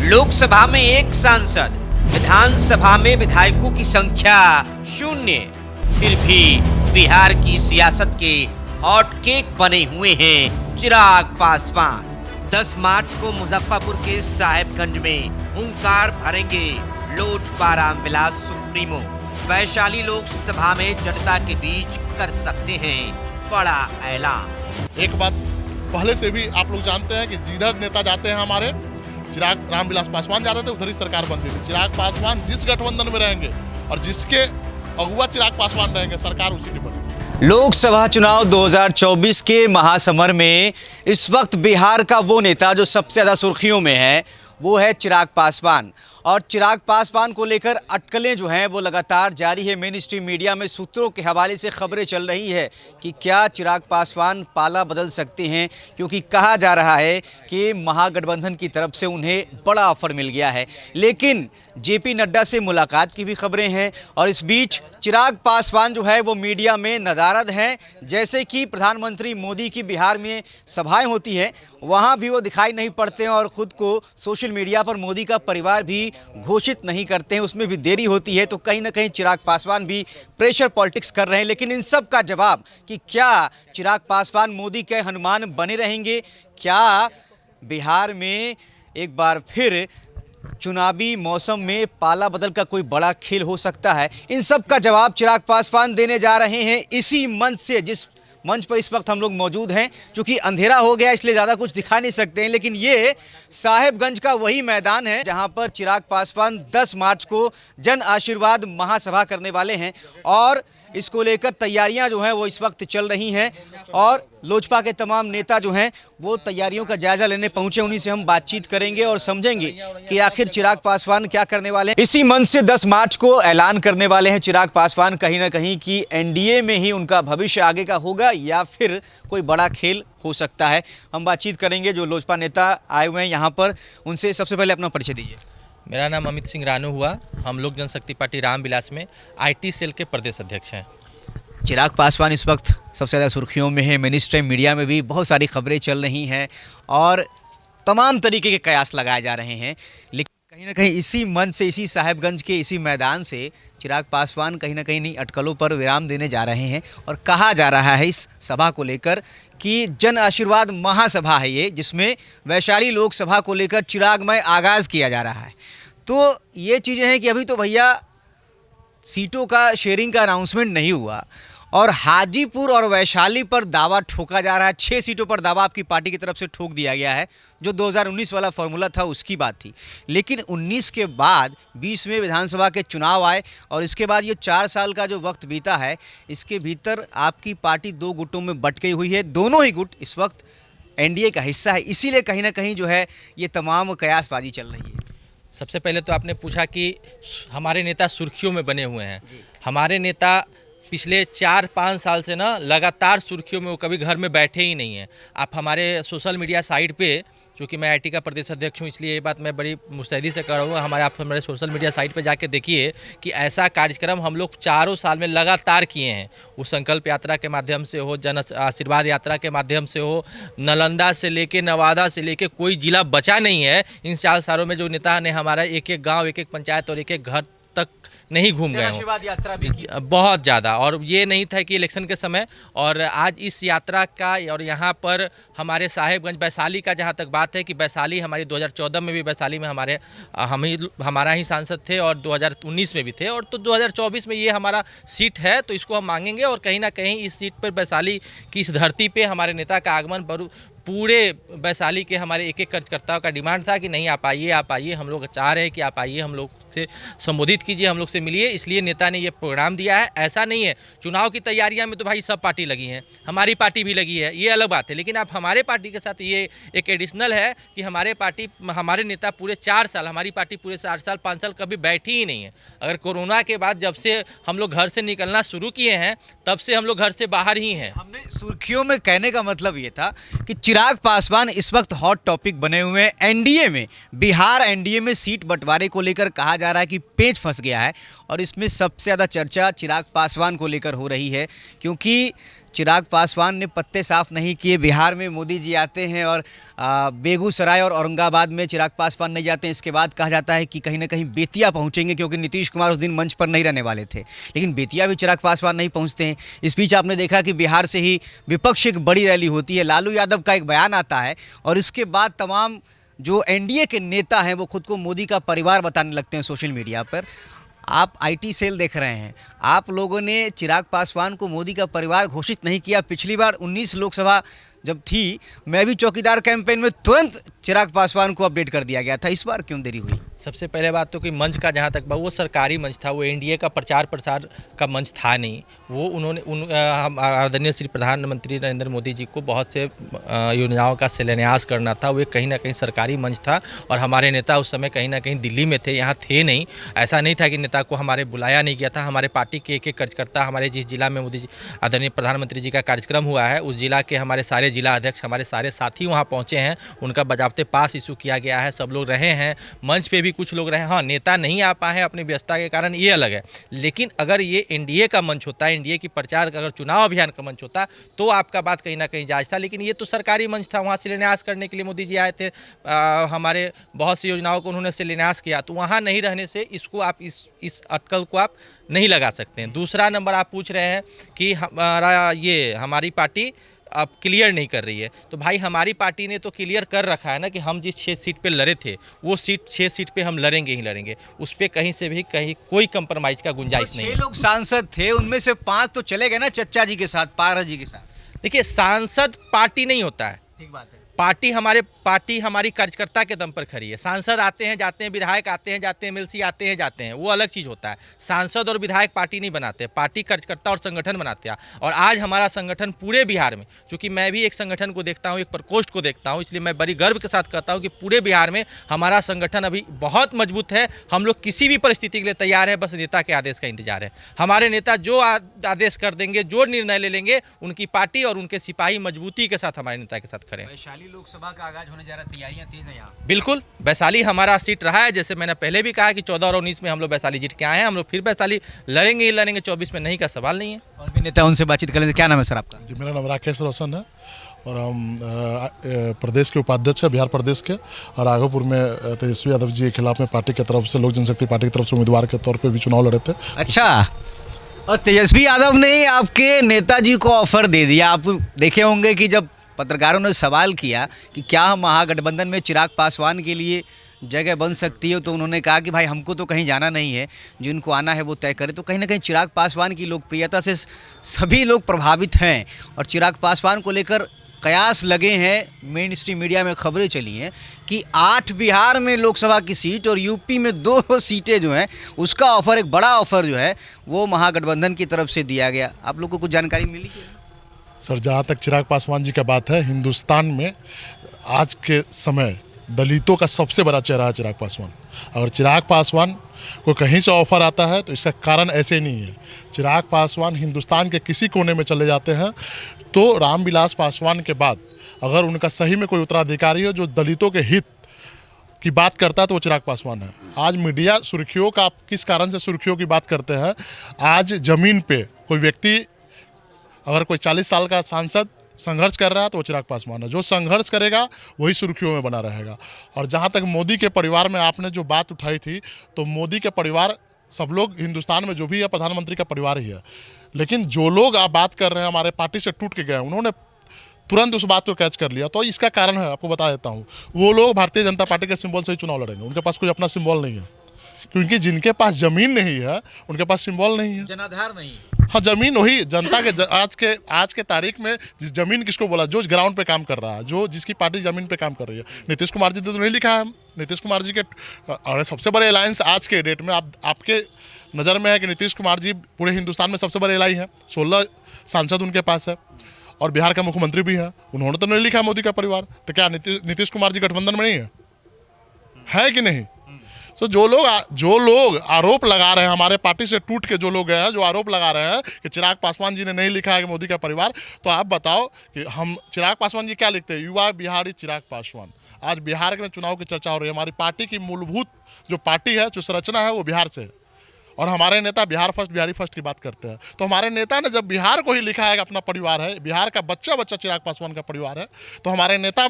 लोकसभा में एक सांसद, विधानसभा में विधायकों की संख्या 0। फिर भी बिहार की सियासत के हॉट केक बने हुए हैं चिराग पासवान। 10 मार्च को मुजफ्फरपुर के साहेबगंज में हुंकार भरेंगे लोजपा रामविलास सुप्रीमो। वैशाली लोकसभा में जनता के बीच कर सकते हैं बड़ा ऐलान। एक बात पहले से भी आप लोग जानते हैं कि जिधर नेता जाते हैं हमारे चिराग रामविलास पासवान जाते थे उधर ही सरकार बनती थी। चिराग पासवान जिस गठबंधन में रहेंगे और जिसके अगुआ चिराग पासवान रहेंगे सरकार उसी की बनेगी। लोकसभा चुनाव 2024 के महासमर में इस वक्त बिहार का वो नेता जो सबसे ज़्यादा सुर्खियों में है वो है चिराग पासवान। और चिराग पासवान को लेकर अटकलें जो हैं वो लगातार जारी है। मेन स्ट्रीम मीडिया में सूत्रों के हवाले से खबरें चल रही है कि क्या चिराग पासवान पाला बदल सकते हैं, क्योंकि कहा जा रहा है कि महागठबंधन की तरफ से उन्हें बड़ा ऑफर मिल गया है। लेकिन जेपी नड्डा से मुलाकात की भी खबरें हैं और इस बीच चिराग पासवान जो है वो मीडिया में नदारद हैं। जैसे कि प्रधानमंत्री मोदी की बिहार में सभाएं होती हैं वहाँ भी वो दिखाई नहीं पड़ते हैं और ख़ुद को सोशल मीडिया पर मोदी का परिवार भी घोषित नहीं करते हैं, उसमें भी देरी होती है। तो कहीं ना कहीं चिराग पासवान भी प्रेशर पॉलिटिक्स कर रहे हैं। लेकिन इन सब का जवाब कि क्या चिराग पासवान मोदी के हनुमान बने रहेंगे, क्या बिहार में एक बार फिर चुनावी मौसम में पाला बदल का कोई बड़ा खेल हो सकता है, इन सब का जवाब चिराग पासवान देने जा रहे हैं इसी मंच से, जिस मंच पर इस वक्त हम लोग मौजूद हैं। चूंकि अंधेरा हो गया इसलिए ज़्यादा कुछ दिखा नहीं सकते हैं, लेकिन ये साहेबगंज का वही मैदान है जहां पर चिराग पासवान 10 मार्च को जन आशीर्वाद महासभा करने वाले हैं और इसको लेकर तैयारियां जो हैं वो इस वक्त चल रही हैं और लोजपा के तमाम नेता जो हैं वो तैयारियों का जायजा लेने पहुंचे। उन्हीं से हम बातचीत करेंगे और समझेंगे कि आखिर चिराग पासवान क्या करने वाले हैं। इसी मंच से 10 मार्च को ऐलान करने वाले हैं चिराग पासवान कहीं ना कहीं कि एनडीए में ही उनका भविष्य आगे का होगा या फिर कोई बड़ा खेल हो सकता है। हम बातचीत करेंगे जो लोजपा नेता आए हुए हैं यहाँ पर, उनसे सबसे पहले अपना परिचय दीजिए। मेरा नाम अमित सिंह रानू हुआ। हम लोग जनशक्ति पार्टी रामविलास में आईटी सेल के प्रदेश अध्यक्ष हैं। चिराग पासवान इस वक्त सबसे ज़्यादा सुर्खियों में है। मेन स्ट्रीम मीडिया में भी बहुत सारी खबरें चल रही हैं और तमाम तरीके के कयास लगाए जा रहे हैं। लेकिन कहीं ना कहीं इसी मंच से, इसी साहेबगंज के इसी मैदान से चिराग पासवान कहीं ना कहीं नई अटकलों पर विराम देने जा रहे हैं। और कहा जा रहा है इस सभा को लेकर कि जन आशीर्वाद महासभा है ये, जिसमें वैशाली लोकसभा को लेकर चिरागमय आगाज़ किया जा रहा है। तो ये चीज़ें हैं कि अभी तो भैया सीटों का शेयरिंग का अनाउंसमेंट नहीं हुआ और हाजीपुर और वैशाली पर दावा ठोका जा रहा है। 6 सीटों पर दावा आपकी पार्टी की तरफ से ठोक दिया गया है। जो 2019 वाला फॉर्मूला था उसकी बात थी, लेकिन 19 के बाद 20 में विधानसभा के चुनाव आए और इसके बाद ये 4 साल का जो वक्त बीता है इसके भीतर आपकी पार्टी 2 गुटों में बट गई हुई है। दोनों ही गुट इस वक्त एनडीए का हिस्सा है, इसीलिए कहीं ना कहीं जो है ये तमाम कयासबाजी चल रही है। सबसे पहले तो आपने पूछा कि हमारे नेता सुर्खियों में बने हुए हैं। हमारे नेता पिछले 4-5 साल से ना लगातार सुर्खियों में, वो कभी घर में बैठे ही नहीं हैं। आप हमारे सोशल मीडिया साइट पे, चूँकि मैं आईटी का प्रदेश अध्यक्ष हूँ इसलिए ये बात मैं बड़ी मुस्तैदी से कर रहा हूँ, आप हमारे सोशल मीडिया साइट पे जाके देखिए कि ऐसा कार्यक्रम हम लोग 4 साल में लगातार किए हैं। वो संकल्प यात्रा के माध्यम से हो, जन आशीर्वाद यात्रा के माध्यम से हो, नालंदा से लेके नवादा से लेके कोई जिला बचा नहीं है। इन 4 सालों में जो नेता ने हमारा एक-एक गाँव, एक-एक पंचायत और एक-एक घर तक नहीं घूम गए आशीर्वाद यात्रा भी बहुत ज़्यादा। और ये नहीं था कि इलेक्शन के समय, और आज इस यात्रा का और यहाँ पर हमारे साहेबगंज वैशाली का जहाँ तक बात है कि वैशाली हमारी 2014 में भी वैशाली में हमारा ही सांसद थे और 2019 में भी थे, और तो 2024 में ये हमारा सीट है तो इसको हम मांगेंगे। और कहीं ना कहीं इस सीट पर वैशाली की इस धरती पर हमारे नेता का आगमन पूरे वैशाली के हमारे एक-एक कार्यकर्ताओं का डिमांड था कि नहीं आप आइए, हम लोग चाह रहे हैं कि आप आइए, हम लोग से संबोधित कीजिए, हम लोग से मिलिए। इसलिए नेता ने ये प्रोग्राम दिया है। ऐसा नहीं है, चुनाव की तैयारियां में तो भाई सब पार्टी लगी हैं, हमारी पार्टी भी लगी है, ये अलग बात है। लेकिन आप हमारे पार्टी के साथ ये एक एडिशनल है कि हमारे नेता पूरे 4 साल, हमारी पार्टी पूरे 4 साल 5 साल कभी बैठी ही नहीं है। अगर कोरोना के बाद जब से हम लोग घर से निकलना शुरू किए हैं तब से हम लोग घर से बाहर ही हैं। हमने सुर्खियों में कहने का मतलब ये था कि चिराग पासवान इस वक्त हॉट टॉपिक बने हुए हैं। एनडीए में, बिहार एनडीए में सीट बंटवारे को लेकर कहा जा रहा है कि पेच फंस गया है और इसमें सबसे ज़्यादा चर्चा चिराग पासवान को लेकर हो रही है, क्योंकि चिराग पासवान ने पत्ते साफ नहीं किए। बिहार में मोदी जी आते हैं और बेगूसराय और औरंगाबाद में चिराग पासवान नहीं जाते हैं। इसके बाद कहा जाता है कि कहीं ना कहीं बेतिया पहुंचेंगे, क्योंकि नीतीश कुमार उस दिन मंच पर नहीं रहने वाले थे। लेकिन बेतिया भी चिराग पासवान नहीं पहुंचते हैं। इस बीच आपने देखा कि बिहार से ही विपक्ष एक बड़ी रैली होती है, लालू यादव का एक बयान आता है और इसके बाद तमाम जो एनडीए के नेता हैं वो खुद को मोदी का परिवार बताने लगते हैं सोशल मीडिया पर। आप आईटी सेल देख रहे हैं, आप लोगों ने चिराग पासवान को मोदी का परिवार घोषित नहीं किया। पिछली बार 19 लोकसभा जब थी, मैं भी चौकीदार कैंपेन में तुरंत चिराग पासवान को अपडेट कर दिया गया था। इस बार क्यों देरी हुई? सबसे पहले बात तो कि मंच का जहाँ तक वो सरकारी मंच था, वो एनडीए का प्रचार प्रसार का मंच था नहीं। वो उन्होंने आदरणीय श्री प्रधानमंत्री नरेंद्र मोदी जी को बहुत से योजनाओं का शिलान्यास करना था। वो कहीं ना कहीं सरकारी मंच था और हमारे नेता उस समय कहीं ना कहीं दिल्ली में थे, यहाँ थे नहीं। ऐसा नहीं था कि नेता को हमारे बुलाया नहीं गया था। हमारे पार्टी के एक कार्यकर्ता, हमारे जिस जिला में मोदी जी आदरणीय प्रधानमंत्री जी का कार्यक्रम हुआ है, उस जिला के हमारे सारे जिला अध्यक्ष, हमारे सारे साथी वहाँ पहुँचे हैं। उनका बजाबते पास इशू किया गया है, सब लोग रहे हैं। मंच पे भी कुछ लोग रहे। हाँ, नेता नहीं आ पाए हैं अपनी व्यस्तता के कारण, ये अलग है। लेकिन अगर ये एनडीए का मंच होता, एनडीए की प्रचार, अगर चुनाव अभियान का मंच होता, तो आपका बात कहीं ना कहीं जायज़ था। लेकिन ये तो सरकारी मंच था, वहाँ शिलान्यास करने के लिए मोदी जी आए थे। हमारे बहुत सी योजनाओं को उन्होंने शिलान्यास किया, तो वहाँ नहीं रहने से इसको आप इस अटकल को आप नहीं लगा सकते हैं। दूसरा नंबर आप पूछ रहे हैं कि हमारी पार्टी अब क्लियर नहीं कर रही है। तो भाई, हमारी पार्टी ने तो क्लियर कर रखा है ना कि हम जिस 6 सीट पे लड़े थे, वो 6 सीट पे हम लड़ेंगे ही लड़ेंगे। उस पर कहीं से भी कहीं कोई कंप्रोमाइज़ का गुंजाइश नहीं है। 6 लोग सांसद थे, उनमें से 5 तो चले गए ना चच्चा जी के साथ, पारस जी के साथ। देखिए, सांसद पार्टी नहीं होता है। ठीक बात है। पार्टी हमारी कार्यकर्ता के दम पर खड़ी है। सांसद आते हैं जाते हैं, विधायक आते हैं जाते हैं, एमएलसी आते हैं जाते हैं, वो अलग चीज़ होता है। सांसद और विधायक पार्टी नहीं बनाते, पार्टी कार्यकर्ता और संगठन बनाते हैं। और आज हमारा संगठन पूरे बिहार में, चूँकि मैं भी एक संगठन को देखता हूँ, एक प्रकोष्ठ को देखता हूँ, इसलिए मैं बड़ी गर्व के साथ कहता हूँ कि पूरे बिहार में हमारा संगठन अभी बहुत मजबूत है। हम लोग किसी भी परिस्थिति के लिए तैयार है, बस नेता के आदेश का इंतजार है। हमारे नेता जो आदेश कर देंगे, जो निर्णय ले लेंगे, उनकी पार्टी और उनके सिपाही मजबूती के साथ हमारे नेता के साथ खड़े हैं। वैशाली लोकसभा का आगाज होने जा रहा है, तैयारियां तेज हैं यहाँ। बिल्कुल, वैशाली हमारा सीट रहा है। जैसे मैंने पहले भी कहा कि 14 और 19 में हम लोग वैशाली जीत के आए हैं। हम लोग फिर वैशाली लड़ेंगे ही लड़ेंगे, 24 में नहीं का सवाल नहीं है। और भी नेता उनसे बातचीत कर लेंगे। क्या नाम है सर आपका? जी, मेरा नाम राकेश रोशन है और हम प्रदेश के उपाध्यक्ष हैं, बिहार प्रदेश के। और आगोपुर में तेजस्वी यादव जी के खिलाफ में पार्टी की तरफ से, लोक जनशक्ति पार्टी की तरफ से उम्मीदवार के तौर पर भी चुनाव लड़े थे। अच्छा, और तेजस्वी यादव ने आपके नेताजी को ऑफर दे दिया। आप देखे होंगे कि जब पत्रकारों ने सवाल किया कि क्या महागठबंधन में चिराग पासवान के लिए जगह बन सकती है, तो उन्होंने कहा कि भाई हमको तो कहीं जाना नहीं है, जिनको आना है वो तय करे। तो कहीं ना कहीं चिराग पासवान की लोकप्रियता से सभी लोग प्रभावित हैं और चिराग पासवान को लेकर कयास लगे हैं। मेन स्ट्रीम मीडिया में खबरें चली हैं कि 8 बिहार में लोकसभा की सीट और यूपी में 2 सीटें जो हैं, उसका ऑफर, एक बड़ा ऑफर जो है वो महागठबंधन की तरफ से दिया गया। आप लोग को कुछ जानकारी मिली क्या? सर, जहाँ तक चिराग पासवान जी का बात है, हिंदुस्तान में आज के समय दलितों का सबसे बड़ा चेहरा है चिराग पासवान। अगर चिराग पासवान को कहीं से ऑफर आता है तो इसका कारण ऐसे नहीं है। चिराग पासवान हिंदुस्तान के किसी कोने में चले जाते हैं तो रामविलास पासवान के बाद अगर उनका सही में कोई उत्तराधिकारी हो जो दलितों के हित की बात करता है तो वो चिराग पासवान है। आज मीडिया सुर्खियों का, आप किस कारण से सुर्खियों की बात करते हैं? आज ज़मीन पे कोई व्यक्ति, अगर कोई 40 साल का सांसद संघर्ष कर रहा है तो वो चिराग पासवान है। जो संघर्ष करेगा वही सुर्खियों में बना रहेगा। और जहाँ तक मोदी के परिवार में आपने जो बात उठाई थी, तो मोदी के परिवार, सब लोग हिंदुस्तान में जो भी है प्रधानमंत्री का परिवार ही है। लेकिन जो लोग आप बात कर रहे हैं हमारे पार्टी से टूट के गए, उन्होंने तुरंत उस बात को कैच कर लिया। तो इसका कारण है, आपको बता देता हूँ, वो लोग भारतीय जनता पार्टी के सिंबल से ही चुनाव लड़ेंगे। उनके पास कोई अपना सिंबल नहीं है, क्योंकि जिनके पास जमीन नहीं है उनके पास सिंबल नहीं है, जनाधार नहीं। हाँ, जमीन वही जनता के आज के तारीख में जिस जमीन किसको बोला, जो ग्राउंड पे काम कर रहा है, जो जिसकी पार्टी जमीन पे काम कर रही है। नीतीश कुमार जी तो नहीं लिखा है। नीतीश कुमार जी के और सबसे बड़े अलायंस आज के डेट में आपके नज़र में है कि नीतीश कुमार जी पूरे हिंदुस्तान में सबसे बड़े एलाई हैं। 16 सांसद उनके पास है और बिहार का मुख्यमंत्री भी है। उन्होंने तो नहीं लिखा मोदी का परिवार। तो क्या नीतीश कुमार जी गठबंधन में नहीं है कि नहीं? तो जो लोग आरोप लगा रहे हैं, हमारे पार्टी से टूट के जो लोग हैं, जो आरोप लगा रहे हैं कि चिराग पासवान जी ने नहीं लिखा है कि मोदी का परिवार, तो आप बताओ कि हम चिराग पासवान जी क्या लिखते हैं? युवा बिहारी चिराग पासवान। आज बिहार में चुनाव की चर्चा हो रही है। हमारी पार्टी की मूलभूत जो पार्टी है, जो संरचना है, वो बिहार से है। और हमारे नेता बिहार फर्स्ट बिहारी फर्स्ट की बात करते हैं। तो हमारे नेता ने जब बिहार को ही लिखा है कि अपना परिवार है, बिहार का बच्चा बच्चा चिराग पासवान का परिवार है, तो हमारे नेता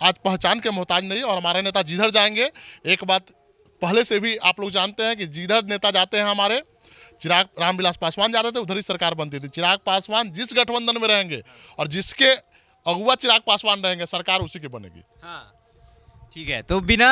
आज पहचान के मोहताज नहीं। और हमारे नेता जिधर जाएंगे, एक बात पहले से भी आप लोग जानते हैं कि जिधर नेता जाते हैं हमारे, चिराग रामविलास पासवान जाते थे उधर ही सरकार बनती थी। चिराग पासवान जिस गठबंधन में रहेंगे और जिसके अगुआ चिराग पासवान रहेंगे, सरकार उसी की बनेगी। ठीक है, तो बिना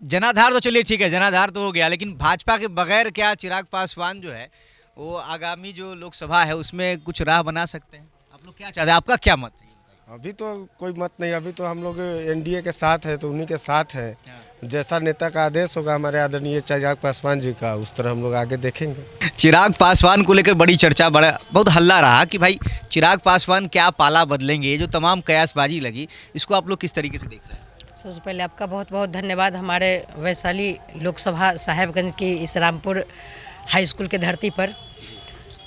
जनाधार तो चलिए ठीक है, जनाधार तो हो गया, लेकिन भाजपा के बगैर क्या चिराग पासवान जो है वो आगामी जो लोकसभा है उसमें कुछ राह बना सकते हैं? आप लोग क्या चाहते हैं, आपका क्या मत है? अभी तो कोई मत नहीं, अभी तो हम लोग एनडीए के साथ है, तो उन्हीं के साथ है। जैसा नेता का आदेश होगा हमारे आदरणीय चिराग पासवान जी का, उस तरह हम लोग आगे देखेंगे। चिराग पासवान को लेकर बड़ी चर्चा, बड़ा बहुत हल्ला रहा कि भाई चिराग पासवान क्या पाला बदलेंगे, ये जो तमाम कयासबाजी लगी, इसको आप लोग किस तरीके से देख रहे हैं? सबसे पहले आपका बहुत बहुत धन्यवाद हमारे वैशाली लोकसभा साहेबगंज की इस रामपुर हाई स्कूल के धरती पर।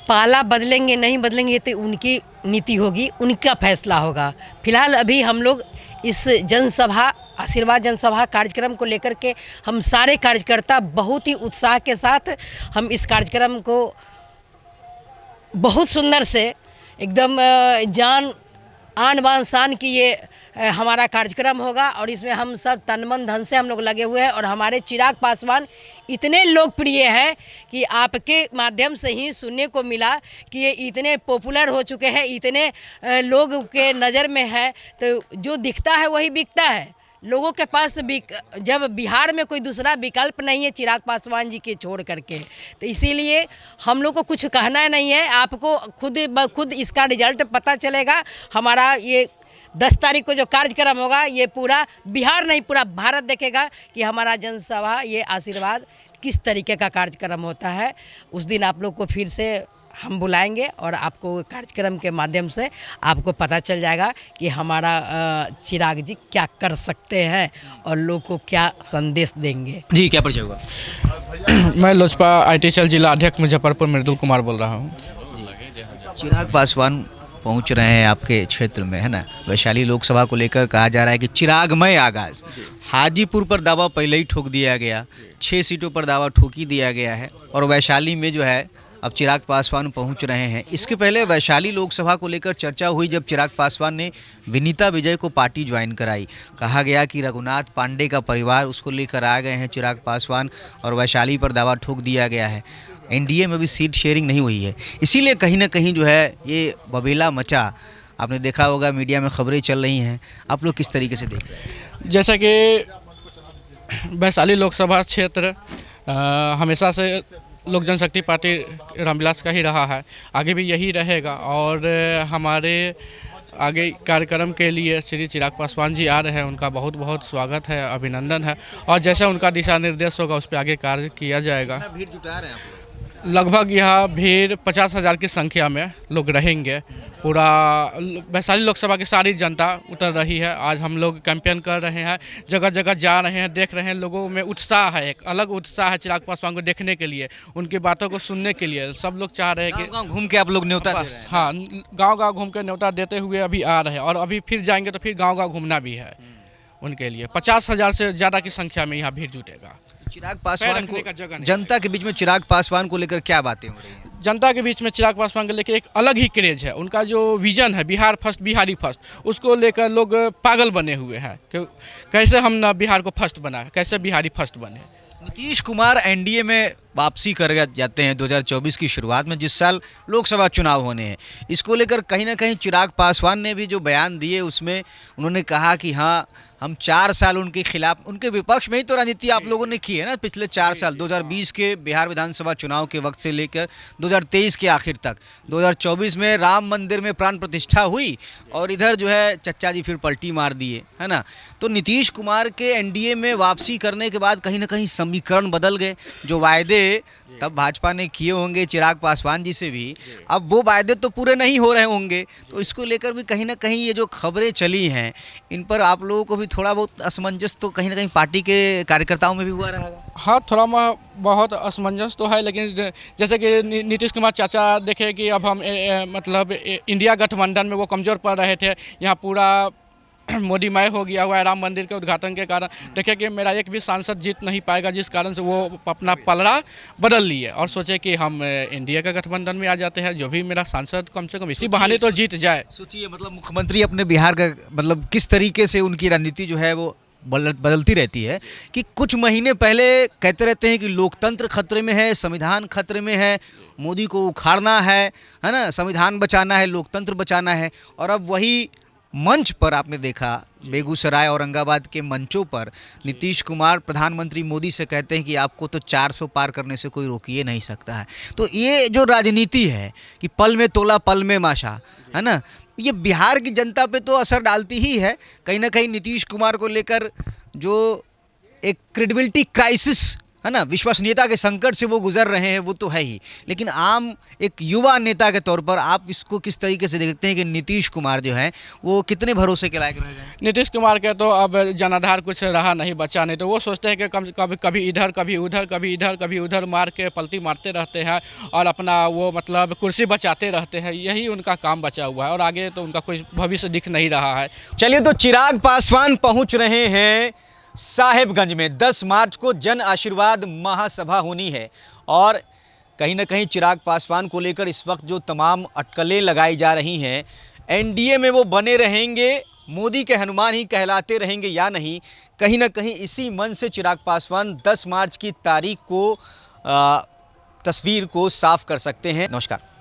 पाला बदलेंगे नहीं बदलेंगे ये तो उनकी नीति होगी, उनका फैसला होगा। फिलहाल अभी हम लोग इस जनसभा आशीर्वाद जनसभा कार्यक्रम को लेकर के हम सारे कार्यकर्ता बहुत ही उत्साह के साथ हम इस कार्यक्रम को बहुत सुंदर से एकदम जान आन बान शान की ये हमारा कार्यक्रम होगा और इसमें हम सब तन मन धन से हम लोग लगे हुए हैं। और हमारे चिराग पासवान इतने लोकप्रिय हैं कि आपके माध्यम से ही सुनने को मिला कि ये इतने पॉपुलर हो चुके हैं, इतने लोग के नज़र में है, तो जो दिखता है वही बिकता है। लोगों के पास जब बिहार में कोई दूसरा विकल्प नहीं है चिराग पासवान जी के छोड़ करके, तो इसीलिए हम लोग को कुछ कहना नहीं है। आपको खुद इसका रिजल्ट पता चलेगा। हमारा ये 10 तारीख को जो कार्यक्रम होगा ये पूरा बिहार नहीं पूरा भारत देखेगा कि हमारा जनसभा ये आशीर्वाद किस तरीके का कार्यक्रम होता है। उस दिन आप लोग को फिर से हम बुलाएंगे और आपको कार्यक्रम के माध्यम से आपको पता चल जाएगा कि हमारा चिराग जी क्या कर सकते हैं और लोग को क्या संदेश देंगे। जी, क्या परिचय होगा? मैं लोजपा ITCL जिला अध्यक्ष मुजफ्फरपुर मृदुल कुमार बोल रहा हूँ। चिराग पासवान पहुंच रहे हैं आपके क्षेत्र में, है ना? वैशाली लोकसभा को लेकर कहा जा रहा है कि चिरागमय आगाज। हाजीपुर पर दावा पहले ही ठोक दिया गया, 6 सीटों पर दावा ठोक ही दिया गया है और वैशाली में जो है अब चिराग पासवान पहुंच रहे हैं। इसके पहले वैशाली लोकसभा को लेकर चर्चा हुई जब चिराग पासवान ने विनीता विजय को पार्टी ज्वाइन कराई। कहा गया कि रघुनाथ पांडे का परिवार उसको लेकर आ गए हैं चिराग पासवान और वैशाली पर दावा ठोक दिया गया है। एनडीए में भी सीट शेयरिंग नहीं हुई है, इसीलिए कहीं ना कहीं जो है ये बबेला मचा। आपने देखा होगा मीडिया में खबरें चल रही हैं, आप लोग किस तरीके से देख रहे हैं? जैसा कि वैशाली लोकसभा क्षेत्र हमेशा से लोक जनशक्ति पार्टी रामविलास का ही रहा है, आगे भी यही रहेगा। और हमारे आगे कार्यक्रम के लिए श्री चिराग पासवान जी आ रहे हैं, उनका बहुत बहुत स्वागत है, अभिनंदन है। और जैसे उनका दिशा निर्देश होगा उस पर आगे कार्य किया जाएगा। भीड़ जुटा रहे हैं लगभग यह भीड़ 50,000 की संख्या में लोग रहेंगे। पूरा वैशाली लोकसभा की सारी जनता उतर रही है। आज हम लोग कैंपेन कर रहे हैं, जगह जगह जा रहे हैं, देख रहे हैं। लोगों में उत्साह है, एक अलग उत्साह है चिराग पासवान को देखने के लिए, उनकी बातों को सुनने के लिए। सब लोग चाह रहे हैं कि गाँव घूम के आप लोग न्योता दे रहे हैं। हाँ, गाँव घूम के न्योता देते हुए अभी आ रहे हैं और अभी फिर जाएंगे तो फिर गाँव घूमना भी है उनके लिए। 50,000 से ज़्यादा की संख्या में यहाँ भीड़ जुटेगा। चिराग पासवान को, जनता के बीच में चिराग पासवान को लेकर क्या बातें हो रही हैं? जनता के बीच में चिराग पासवान को लेकर एक अलग ही क्रेज है। उनका जो विजन है बिहार फर्स्ट बिहारी फर्स्ट, उसको लेकर लोग पागल बने हुए हैं कि कैसे हम ना बिहार को फर्स्ट बनाए, कैसे बिहारी फर्स्ट बने। नीतीश कुमार एनडीए में वापसी कर जाते हैं 2024 की शुरुआत में, जिस साल लोकसभा चुनाव होने हैं। इसको लेकर कहीं ना कहीं चिराग पासवान ने भी जो बयान दिए उसमें उन्होंने कहा कि हाँ, हम 4 साल उनके खिलाफ, उनके विपक्ष में ही तो राजनीति आप लोगों ने की है ना पिछले 4 साल, 2020 के बिहार विधानसभा चुनाव के वक्त से लेकर 2023 के आखिर तक। 2024 में राम मंदिर में प्राण प्रतिष्ठा हुई और इधर जो है चच्चा जी फिर पलटी मार दिए, है ना? तो नीतीश कुमार के एनडीए में वापसी करने के बाद कहीं ना कहीं समीकरण बदल गए। जो वायदे तब भाजपा ने किए होंगे चिराग पासवान जी से भी, अब वो वायदे तो पूरे नहीं हो रहे होंगे। तो इसको लेकर भी कहीं ना कहीं ये जो खबरें चली हैं, इन पर आप लोगों को भी थोड़ा बहुत असमंजस तो कहीं ना कहीं पार्टी के कार्यकर्ताओं में भी हुआ रहेगा। हाँ, थोड़ा बहुत असमंजस तो है, लेकिन जैसे कि नीतीश कुमार चाचा देखे कि अब हम मतलब इंडिया गठबंधन में वो कमज़ोर पड़ रहे थे। यहाँ पूरा मोदीमय हो गया हुआ है राम मंदिर के उद्घाटन के कारण। देखिए कि मेरा एक भी सांसद जीत नहीं पाएगा, जिस कारण से वो अपना पलड़ा बदल लिए और सोचे कि हम इंडिया का गठबंधन में आ जाते हैं, जो भी मेरा सांसद कम से कम इसी बहाने तो जीत जाए। सोचिए मतलब मुख्यमंत्री अपने बिहार का मतलब किस तरीके से उनकी रणनीति जो है वो बदलती रहती है कि कुछ महीने पहले कहते रहते हैं कि लोकतंत्र खतरे में है, संविधान खतरे में है, मोदी को उखाड़ना है ना, संविधान बचाना है, लोकतंत्र बचाना है। और अब वही मंच पर आपने देखा बेगूसराय औरंगाबाद के मंचों पर नीतीश कुमार प्रधानमंत्री मोदी से कहते हैं कि आपको तो 400 पार करने से कोई रोकिए नहीं सकता है। तो ये जो राजनीति है कि पल में तोला पल में माशा, है ना, ये बिहार की जनता पे तो असर डालती ही है। कहीं ना कहीं नीतीश कुमार को लेकर जो एक क्रेडिबिलिटी क्राइसिस है ना, विश्वसनीयता के संकट से वो गुजर रहे हैं, वो तो है ही। लेकिन आम एक युवा नेता के तौर पर आप इसको किस तरीके से देखते हैं कि नीतीश कुमार जो है वो कितने भरोसे के लायक रह गए? नीतीश कुमार के तो अब जनाधार कुछ रहा नहीं, बचा नहीं। तो वो सोचते हैं कि कभी इधर कभी उधर, कभी इधर कभी उधर मार के पलटी मारते रहते हैं और अपना वो मतलब कुर्सी बचाते रहते हैं। यही उनका काम बचा हुआ है और आगे तो उनका कोई भविष्य दिख नहीं रहा है। चलिए, तो चिराग पासवान पहुंच रहे हैं साहेबगंज में। 10 मार्च को जन आशीर्वाद महासभा होनी है और कहीं ना कहीं चिराग पासवान को लेकर इस वक्त जो तमाम अटकलें लगाई जा रही हैं, एनडीए में वो बने रहेंगे, मोदी के हनुमान ही कहलाते रहेंगे या नहीं, कहीं ना कहीं इसी मन से चिराग पासवान 10 मार्च की तारीख को तस्वीर को साफ कर सकते हैं। नमस्कार।